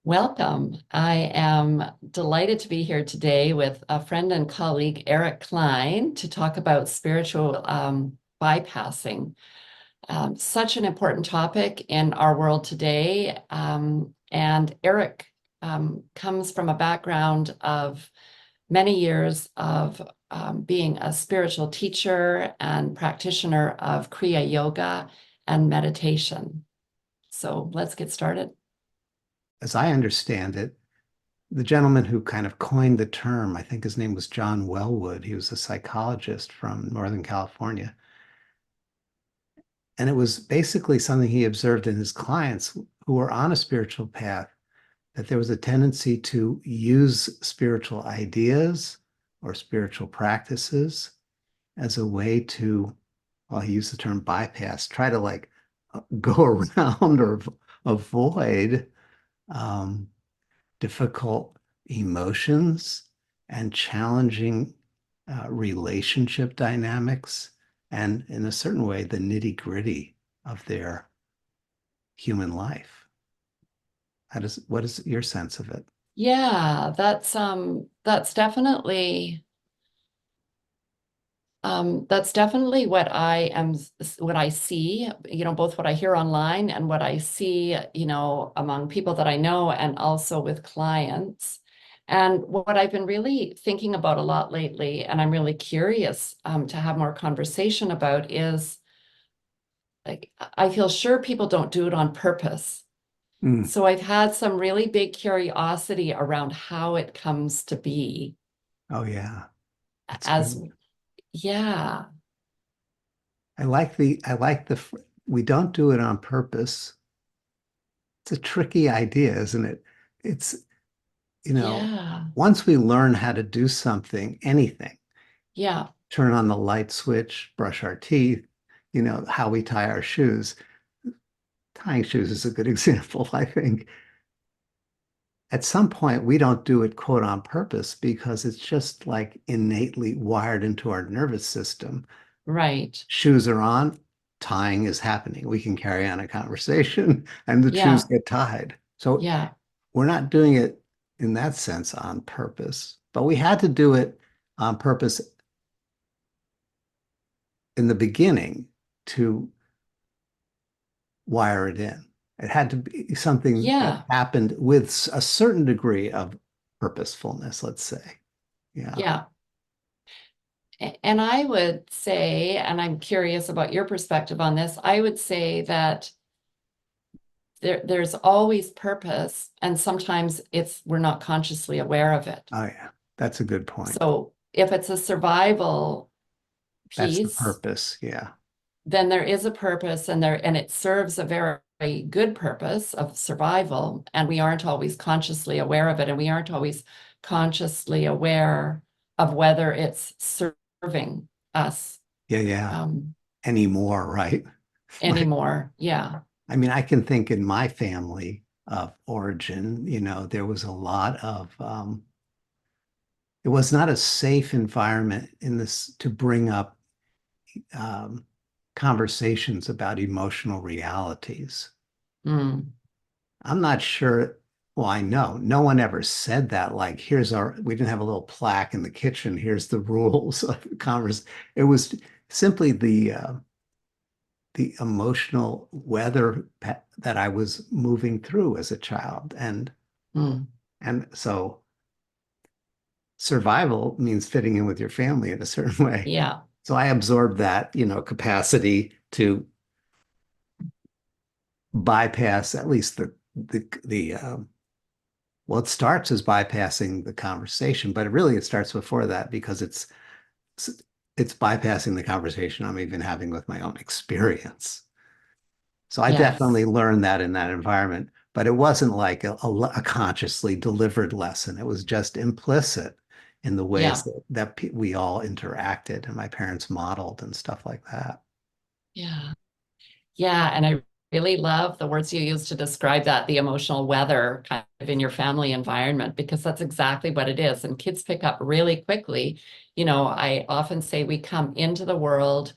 Welcome. I am delighted to be here today with a friend and colleague, Eric Klein, to talk about spiritual bypassing. Such an important topic in our world today. And Eric comes from a background of many years of being a spiritual teacher and practitioner of Kriya Yoga and meditation. So let's get started. As I understand it, the gentleman who kind of coined the term, I think his name was John Wellwood. He was a psychologist from Northern California. And it was basically something he observed in his clients who were on a spiritual path, that there was a tendency to use spiritual ideas or spiritual practices as a way to, well, he used the term bypass, try to go around or avoid um, difficult emotions and challenging relationship dynamics, and in a certain way, the nitty-gritty of their human life. What is your sense of it? Yeah, that's definitely what I see, both what I hear online and what I see, among people that I know and also with clients. And what I've been really thinking about a lot lately, and I'm really curious to have more conversation about, is like I feel sure people don't do it on purpose. Mm. So I've had some really big curiosity around how it comes to be Oh yeah, that's as, good. yeah, I like the we don't do it on purpose. It's a tricky idea, isn't it? It's, you know, yeah, once we learn how to do something, anything, yeah, turn on the light switch, brush our teeth, how we tie our shoes. Tying shoes is a good example, I think. At some point, we don't do it, quote, on purpose because it's just like innately wired into our nervous system. right. Shoes are on, tying is happening. We can carry on a conversation and the shoes Yeah, get tied. So yeah, we're not doing it in that sense on purpose, but we had to do it on purpose in the beginning to wire it in. It had to be something that yeah, happened with a certain degree of purposefulness, let's say. Yeah. yeah. And I would say, and I'm curious about your perspective on this, I would say that there's always purpose, and sometimes we're not consciously aware of it. Oh, yeah. That's a good point. So if it's a survival That's the piece, purpose. Yeah. then there is a purpose, and it serves a very good purpose of survival, and we aren't always consciously aware of it, and we aren't always consciously aware of whether it's serving us Yeah. Yeah. um, Anymore, right? Like, anymore. Yeah. I mean, I can think in my family of origin, there was a lot of, it was not a safe environment in this to bring up um, conversations about emotional realities. Mm. I'm not sure. Well, I know no one ever said that. Like, we didn't have a little plaque in the kitchen. Here's the rules of converse. It was simply the emotional weather that I was moving through as a child. Mm. And so survival means fitting in with your family in a certain way. Yeah. So I absorbed that, capacity to bypass at least the well, it starts as bypassing the conversation, but it starts before that because it's bypassing the conversation I'm even having with my own experience. So I definitely Yes. learned that in that environment, but it wasn't like a consciously delivered lesson. It was just implicit in the ways Yeah. that we all interacted and my parents modeled and stuff like that. Yeah. Yeah. And I really love the words you use to describe that, the emotional weather kind of in your family environment, because that's exactly what it is. And kids pick up really quickly. I often say we come into the world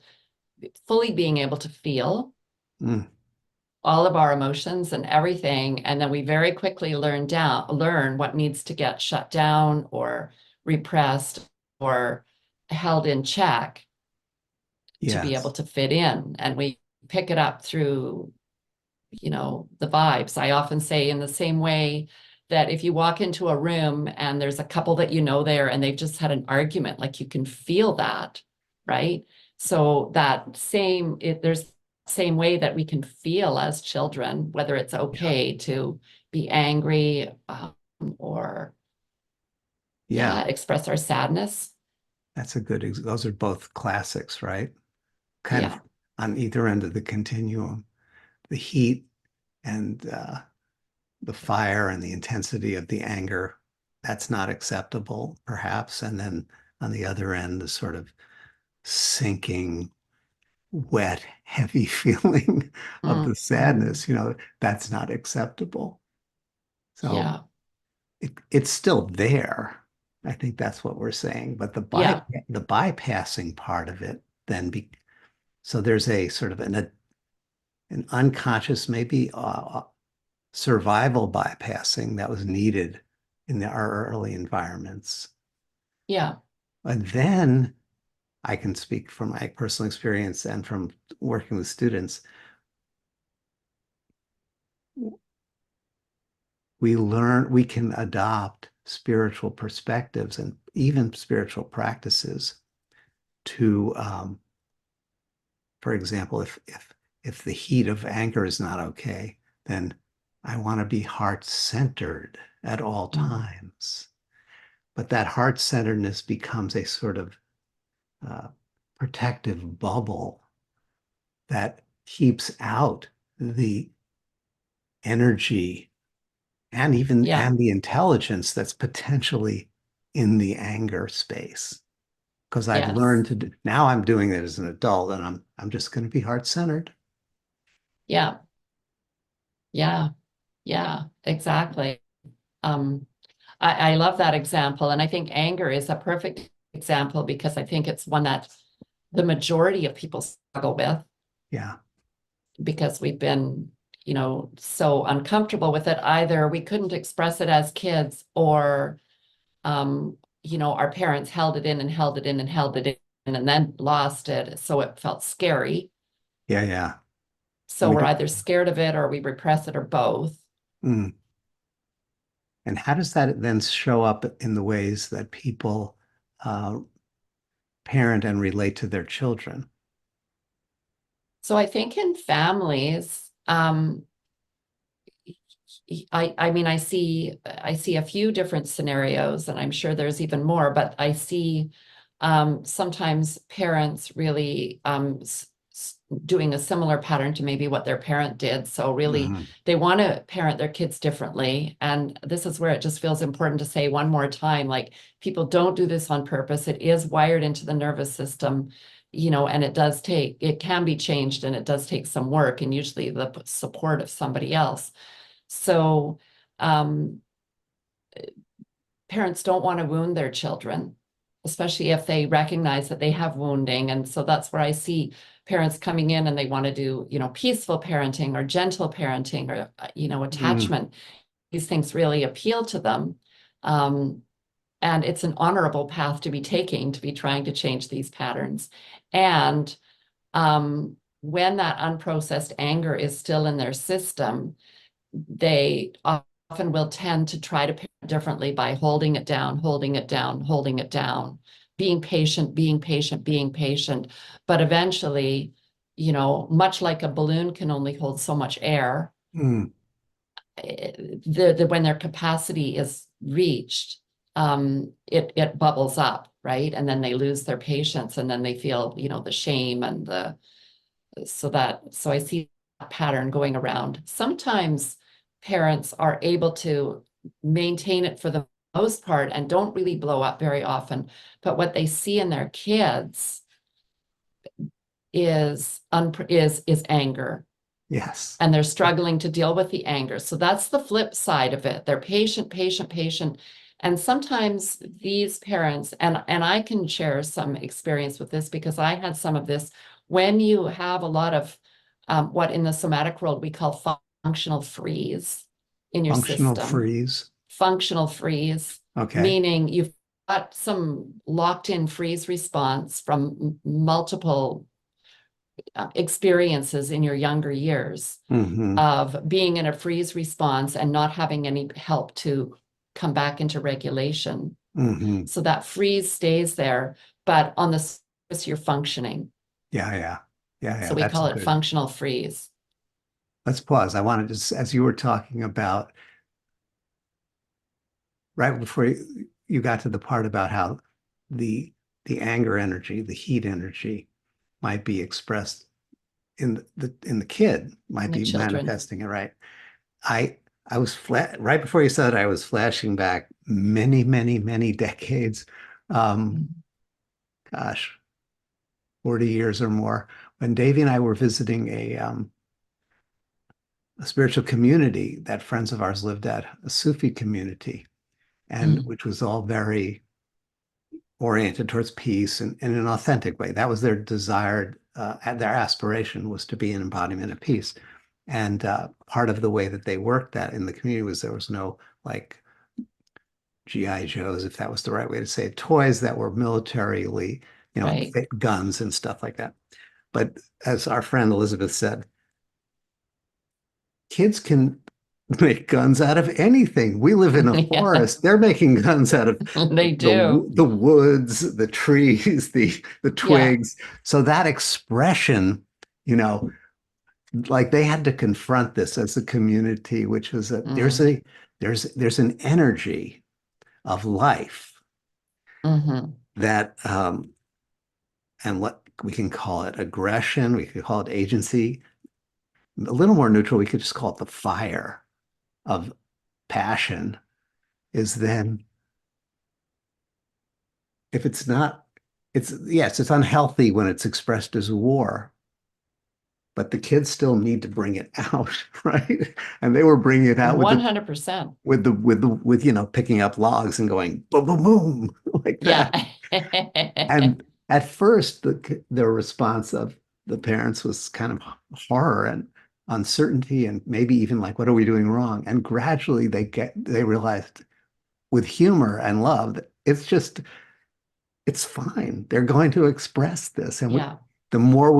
fully being able to feel, Mm, all of our emotions and everything, and then we very quickly learn what needs to get shut down or repressed or held in check to be able Yes. to fit in. And we pick it up through, the vibes. I often say, in the same way that if you walk into a room and there's a couple that you know there and they've just had an argument, like you can feel that, right? So there's same way that we can feel as children, whether it's Yeah. okay to be angry, or Yeah. express our sadness. That's a those are both classics, right? Kind of Yeah. on either end of the continuum. The heat and the fire and the intensity of the anger, that's not acceptable, perhaps. And then on the other end, the sort of sinking, wet, heavy feeling of the Mhm. sadness, that's not acceptable. So Yeah. it's still there. I think that's what we're saying. But Yeah. the bypassing part of it then so there's a sort of an unconscious, maybe survival bypassing that was needed in our early environments. Yeah. And then I can speak from my personal experience and from working with students. We can adopt spiritual perspectives and even spiritual practices to, for example, if the heat of anger is not okay, then I want to be heart-centered at all Mm. times. But that heart-centeredness becomes a sort of uh, protective bubble that keeps out the energy Yeah. and the intelligence that's potentially in the anger space. Because I've Yes. learned now I'm doing it as an adult, and I'm just going to be heart-centered. Yeah. Yeah. Yeah. Exactly. Um, I love that example. And I think anger is a perfect example because I think it's one that the majority of people struggle with Yeah. because we've been, so uncomfortable with it. Either we couldn't express it as kids, or, our parents held it in and held it in and held it in and then lost it. So it felt scary. Yeah, yeah. And So we we're don't. either scared of it or we repress it or both. Mm. And how does that then show up in the ways that people uh, parent and relate to their children? So I think in families, I mean, I see a few different scenarios, and I'm sure there's even more, but I see sometimes parents really doing a similar pattern to maybe what their parent did. So really, Mhm. they want to parent their kids differently. And this is where it just feels important to say one more time, like, people don't do this on purpose. It is wired into the nervous system, and it can be changed, and it does take some work, and usually the support of somebody else. So um, parents don't want to wound their children, especially if they recognize that they have wounding. And so that's where I see parents coming in and they want to do, peaceful parenting or gentle parenting or, Mm. attachment. These things really appeal to them. Um, and it's an honorable path to be taking, to be trying to change these patterns. And when that unprocessed anger is still in their system, they often will tend to try to parent differently by holding it down, holding it down, holding it down, being patient, being patient, being patient. But eventually, much like a balloon can only hold so much air, Mm. when their capacity is reached, it bubbles up, right? And then they lose their patience, and then they feel, the shame and so I see that pattern going around. Sometimes parents are able to maintain it for the most part and don't really blow up very often, but what they see in their kids is anger, Yes. and they're struggling to deal with the anger. So that's the flip side of it. They're patient, patient, patient. And sometimes these parents, and I can share some experience with this because I had some of this. When you have a lot of what in the somatic world we call functional freeze in your Functional system. freeze. Functional freeze, Okay. meaning you've got some locked in freeze response from multiple experiences in your younger years Mm-hmm. of being in a freeze response and not having any help to come back into regulation. Mm-hmm. So that freeze stays there, but on the surface, you're functioning. Yeah, yeah. Yeah, yeah. So we That's call it good. functional freeze. Let's pause. I wanted to, as you were talking about, right before you got to the part about how the the anger energy, the heat energy might be expressed in the kid, might In the be children. manifesting it, right? I I was flat right before you said it, I was flashing back many, many, many decades. Um, gosh, 40 years or more, when Davey and I were visiting a spiritual community that friends of ours lived at, a Sufi community, and Mm, which was all very oriented towards peace and in an authentic way. That was their desired, their aspiration was to be an embodiment of peace. And part of the way that they worked that in the community was there was no like GI Joes, if that was the right way to say it, toys that were militarily, right. fit guns and stuff like that. But as our friend Elizabeth said, kids can make guns out of anything. We live in a Yeah, forest. They're making guns out of they do. the woods, the trees, the Yeah. twigs. So that expression, you know, like they had to confront this as a community, which was that Mm, there's an energy of life hmm. that and what we can call it aggression, we could call it agency, a little more neutral, we could just call it the fire of passion is then if it's not, it's yes, it's unhealthy when it's expressed as war, but the kids still need to bring it out, right? And they were bringing it out 100%. with picking up logs and going boom boom boom like Yeah. that. And at first, the response of the parents was kind of horror and uncertainty, and maybe even like, "What are we doing wrong?" And gradually, they realized with humor and love that it's fine. They're going to express this, and Yeah. the more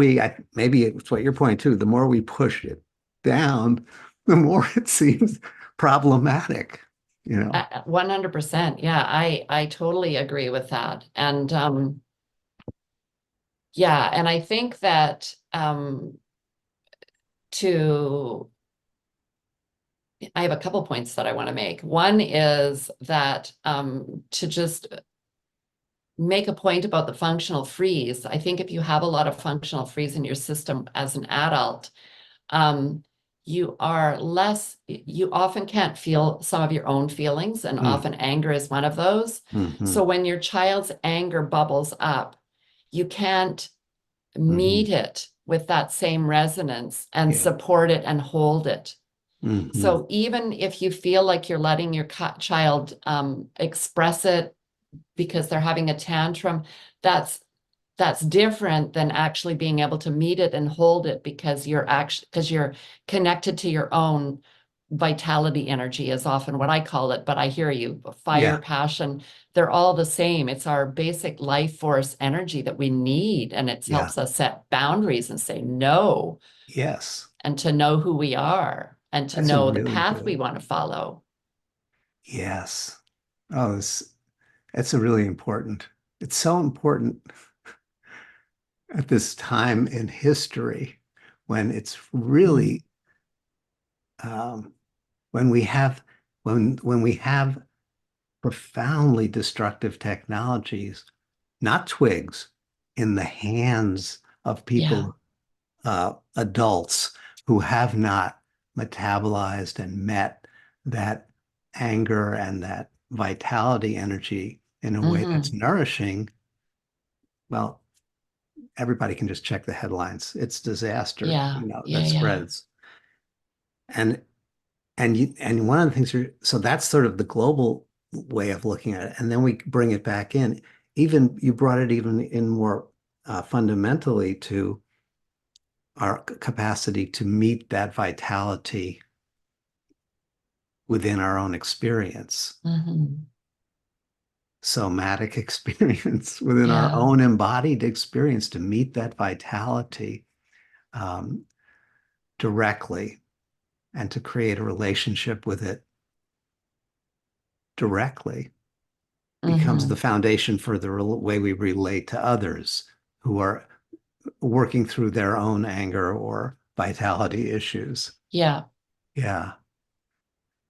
maybe it's what you're pointing to, the more we push it down, the more it seems problematic. You know. 100%. Yeah, I totally agree with that. And yeah, and I think that to I have a couple points that I want to make. One is that to just make a point about the functional freeze. I think if you have a lot of functional freeze in your system as an adult, um, you are less, you often can't feel some of your own feelings, and Mm, often anger is one of those. hmm. So when your child's anger bubbles up, you can't Hmm. meet it with that same resonance and Yeah. support it and hold it. Hmm. So even if you feel like you're letting your child express it because they're having a tantrum, that's that's different than actually being able to meet it and hold it because you're connected to your own vitality energy is often what I call it, but I hear you. Fire, Yeah. passion, they're all the same. It's our basic life force energy that we need, and it Yeah. helps us set boundaries and say no, Yes. and to know who we are and to That's a know the really path we good. want to follow. Yes. Oh, that's a really important. It's so important at this time in history when it's Mm. really um, when we have when we have profoundly destructive technologies, not twigs, in the hands of Yeah. people, adults who have not metabolized and met that anger and that vitality energy in a way that's Hmm. nourishing. Well, everybody can just check the headlines. It's disaster, Yeah. Yeah. that Yeah. spreads. And and one of the things so that's sort of the global way of looking at it. And then we bring it back in. Even you brought it even in more fundamentally to our capacity to meet that vitality within our own experience, Mhm. somatic experience, within our Yeah. own embodied experience, to meet that vitality um, directly and to create a relationship with it directly becomes the Mhm. foundation for the way we relate to others who are working through their own anger or vitality issues. Yeah. Yeah.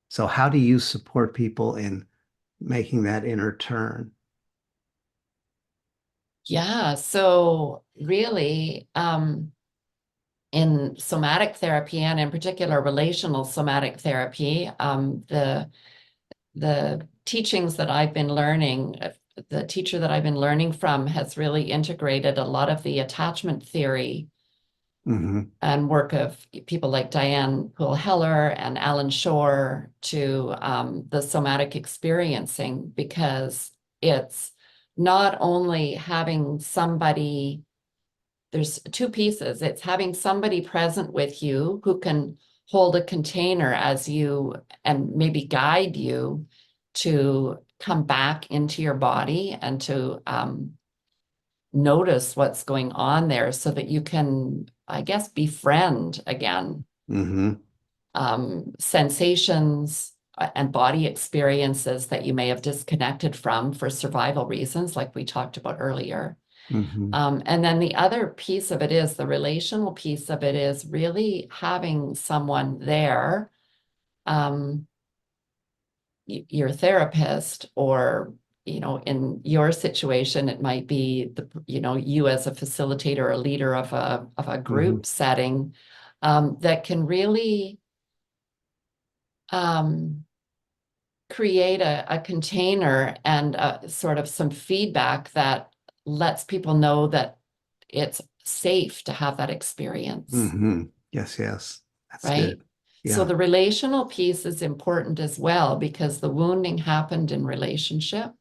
So, how do you support people in making that inner turn? Yeah. So really, in somatic therapy and in particular relational somatic therapy, the teachings that I've been learning, the teacher that I've been learning from has really integrated a lot of the attachment theory Mm-hmm. and work of people like Diane Poole Heller and Alan Shore to the somatic experiencing, because it's not only having somebody, there's two pieces. It's having somebody present with you who can hold a container as you and maybe guide you to come back into your body and to notice what's going on there so that you can, I guess, befriend again Mm-hmm. sensations and body experiences that you may have disconnected from for survival reasons, like we talked about earlier. Mm-hmm. And then the other piece of it is the relational piece of it is really having someone there, um, your therapist, or, in your situation, it might be you as a facilitator or leader of a Mm-hmm. group setting, that can really um, create a container and sort of some feedback that lets people know that it's safe to have that experience, Mm-hmm. Yes, yes. That's right? good. So Yeah. the relational piece is important as well because the wounding happened in relationship,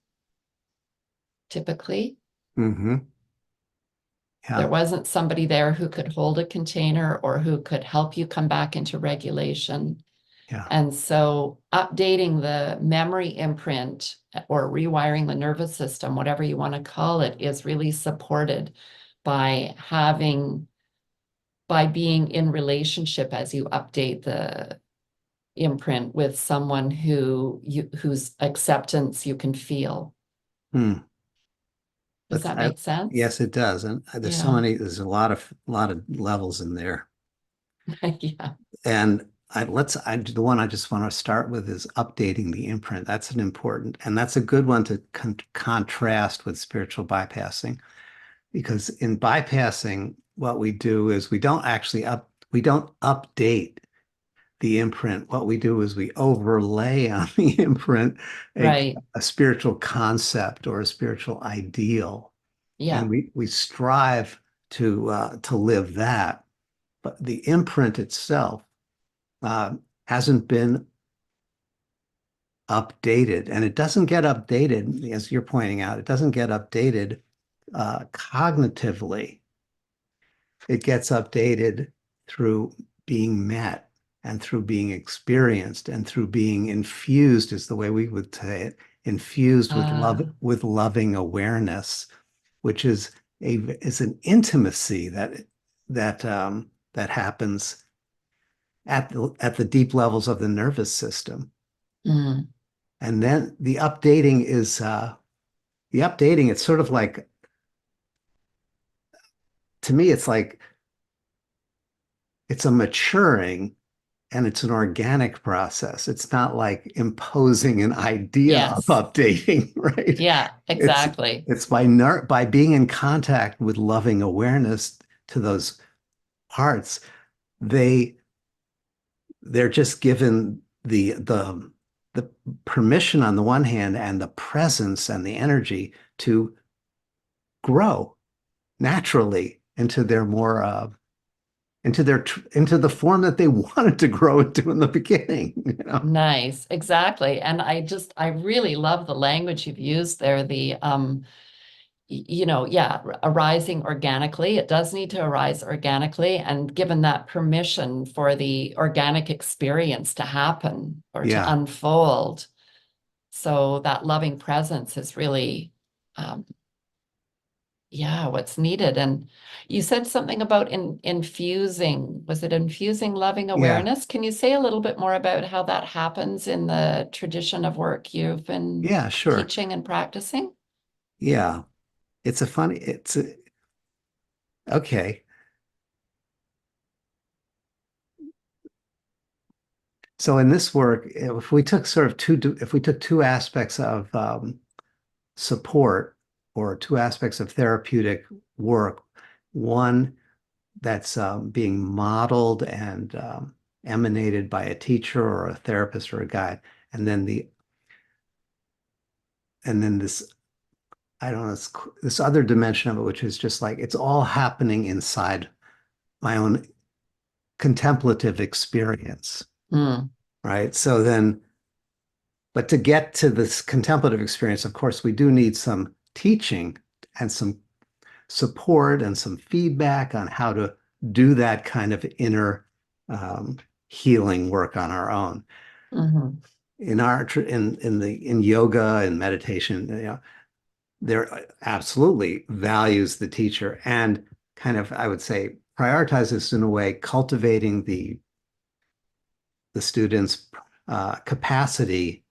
typically. Mm-hmm. There Yeah. wasn't somebody there who could hold a container or who could help you come back into regulation. Yeah. And so updating the memory imprint or rewiring the nervous system, whatever you want to call it, is really supported by being in relationship as you update the imprint with someone whose acceptance you can feel. Hmm. Does But that make sense? yes, it does. And Yeah. there's a lot of levels in there. Yeah. And the one I just want to start with is updating the imprint. That's and that's a good one to contrast with spiritual bypassing, because in bypassing, what we do is we don't update the imprint. What we do is we overlay on the imprint a, Right. a spiritual concept or a spiritual ideal, and Yeah. we strive to live that. But the imprint itself uh, hasn't been updated, and it doesn't get updated, as you're pointing out. It doesn't get updated cognitively. It gets updated through being met and through being experienced and through being infused, is the way we would say it, infused with love, Uh, with loving awareness, which is an intimacy that happens at the deep levels of the nervous system. mm, And then the updating, it's sort of like, to me, it's like it's a maturing and it's an organic process. It's not like imposing an idea of yes. updating, right? Yeah, It's exactly. it's by being in contact with loving awareness to those parts, they they're just given the permission on the one hand and the presence and the energy to grow naturally into the form that they wanted to grow into in the beginning, Nice. Exactly. And I really love the language you've used there. yeah, arising organically. It does need to arise organically, and given that permission for the organic experience to happen or to Yeah. unfold. So that loving presence is really, um, yeah, what's needed. And you said something about infusing, was it infusing loving Yeah. awareness? Can you say a little bit more about how that happens in the tradition of work you've been Yeah, sure. teaching and practicing? Yeah. Okay. So in this work, if we took two aspects of support or two aspects of therapeutic work, one that's being modeled and emanated by a teacher or a therapist or a guide, and then this, I don't know, this other dimension of it, which is just like it's all happening inside my own contemplative experience, Mm, right? So then, but to get to this contemplative experience, of course, we do need some teaching and some support and some feedback on how to do that kind of inner um, healing work on our own. mhm. In yoga and meditation, there absolutely values the teacher and kind of, I would say, prioritizes in a way cultivating the student's capacity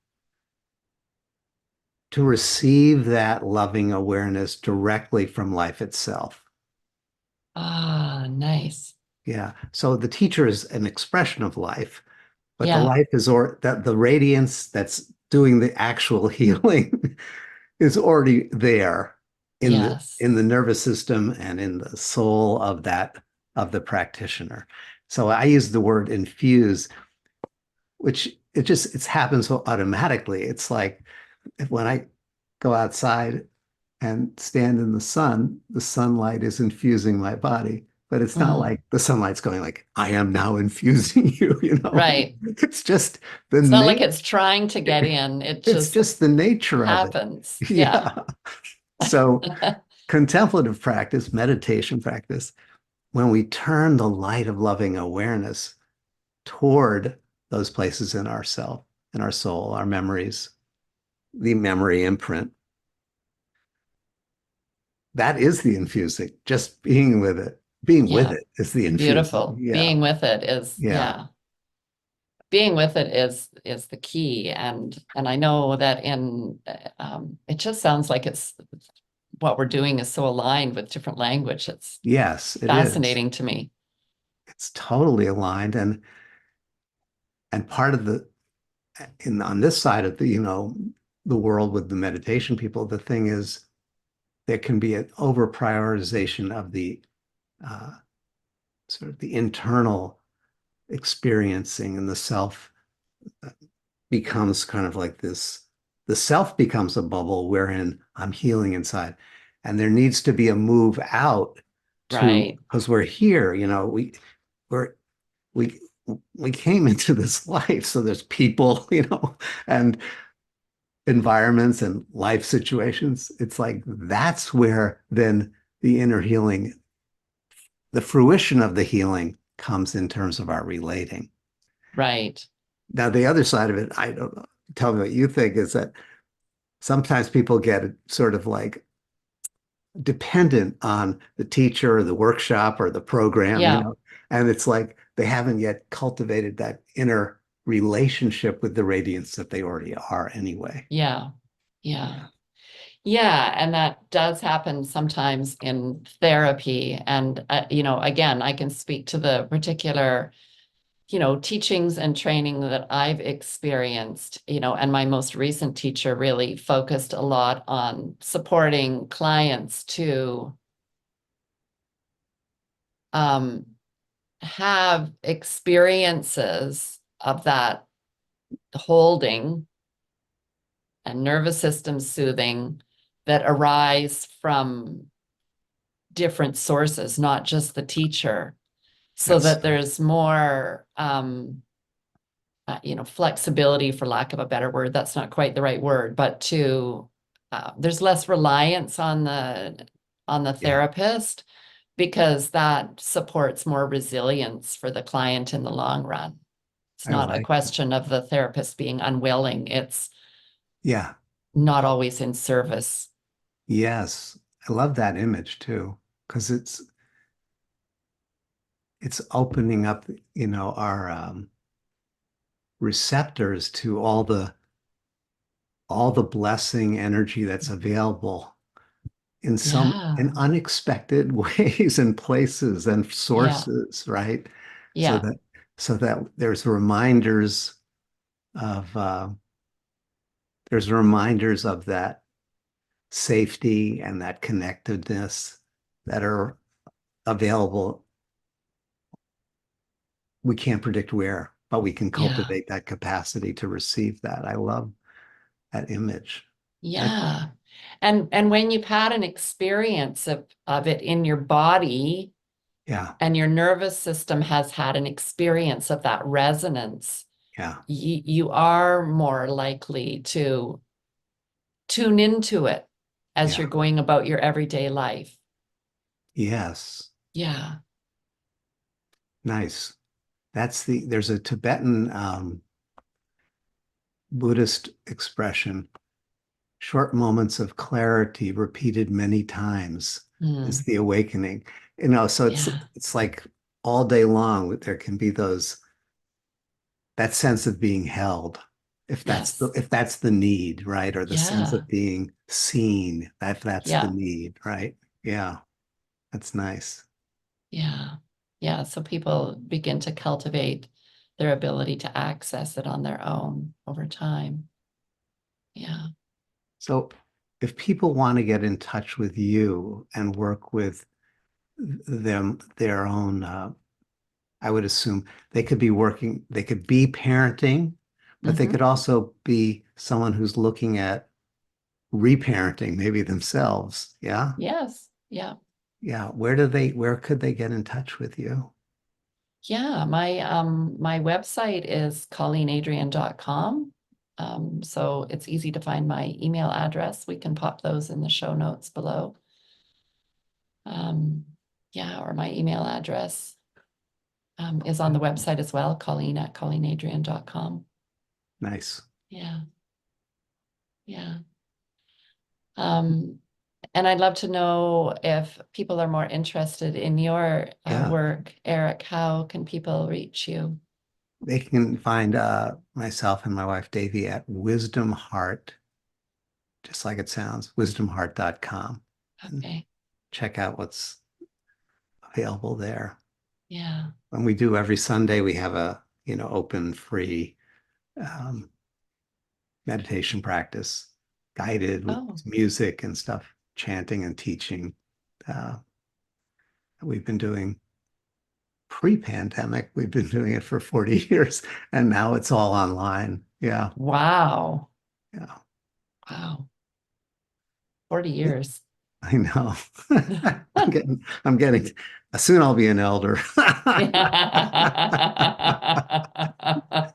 to receive that loving awareness directly from life itself. Ah, nice. Yeah. So the teacher is an expression of life, but the Yeah, life is or that the radiance that's doing the actual healing is already there yes. in the nervous system and in the soul of the practitioner. So I use the word infuse, which it happens so automatically. It's like when I go outside and stand in the sunlight is infusing my body. But it's not Mm, like the sunlight's going like, I am now infusing you, you know. right. It's just the It's not like nature. it's trying to get in, it It's just just the nature of it. happens. Yeah. Yeah. So contemplative practice, meditation practice, when we turn the light of loving awareness toward those places in ourself, in our soul, our memories, the memory imprint, that is the infusing. Just being with it. Being with Yeah. it is the infusing. Beautiful. Yeah. Being with it is, Yeah. yeah. Being with it is the key. And I know that it just sounds like it's what we're doing is so aligned with different language. It's Yes, it is. fascinating to me. It's totally aligned. And part of on this side of the world with the meditation people, the thing is there can be an over prioritization of the uh, sort of the internal experiencing, and the self becomes kind of like the self becomes a bubble wherein I'm healing inside. And there needs to be a move out Right. because we're here, we're, we, we came into this life. So there's people, and environments and life situations. It's like, that's where then the inner healing, the fruition of the healing comes in terms of our relating. Right. Now, the other side of it, I don't know, tell me what you think, is that sometimes people get sort of like dependent on the teacher or the workshop or the program, Yeah. and it's like they haven't yet cultivated that inner relationship with the radiance that they already are anyway. Yeah. Yeah. Yeah. Yeah, and that does happen sometimes in therapy. And, again, I can speak to the particular, teachings and training that I've experienced, and my most recent teacher really focused a lot on supporting clients to um, have experiences of that holding and nervous system soothing that arise from different sources, not just the teacher, so That's that there's more, flexibility, for lack of a better word. That's not quite the right word, but to there's less reliance on the Yeah, therapist because that supports more resilience for the client in the long run. It's I not a like that. question of the therapist being unwilling. It's Yeah, not always in service. yes. I love that image too, because it's opening up, our receptors to all the blessing energy that's available in Yeah, unexpected ways and places and yeah, sources, right? So yeah, that so that of there's reminders of that safety and that connectedness that are available. We can't predict where, but we can yeah, cultivate that capacity to receive that. I love that image. That, yeah. And when you've had an experience of it in your body yeah, and your nervous system has had an experience of that resonance, yeah, you are more likely to tune into it as yeah. you're going about your everyday life. Yes. Yeah. Nice. There's a Tibetan Buddhist expression, short moments of clarity repeated many times is Mm. the awakening. So it's Yeah. it's like all day long there can be that sense of being held, Yes. if that's the need, right? Or the sense Yeah. of being seen, if that's the Yeah. need, right? Yeah, that's nice. Yeah. Yeah. So people begin to cultivate their ability to access it on their own over time. Yeah. So if people want to get in touch with you and work with their own, I would assume they could be parenting, but they could Hmm. also be someone who's looking at reparenting maybe themselves. Yeah. Yes. Yeah. Yeah. Where could they get in touch with you? Yeah. My website is ColleenAdrian.com. So it's easy to find my email address. We can pop those in the show notes below. Um, yeah, or my email address is on the website as well, Colleen@ColleenAdrian.com. Nice. Yeah, yeah. Um, and I'd love to know if people are more interested in your Yeah. work. Eric, how can people reach you? They can find myself and my wife Davy at Wisdom Heart, just like it sounds, wisdomheart.com, and Okay. check out what's available there. Yeah. And we do every Sunday, we have a, open free um, meditation practice, guided with Oh, music and stuff, chanting and teaching. Uh, we've been doing pre-pandemic, we've been doing it for 40 years, and now it's all online. Yeah, wow. yeah. Wow. 40 years. I know. I'm getting, soon I'll be an elder. Yeah.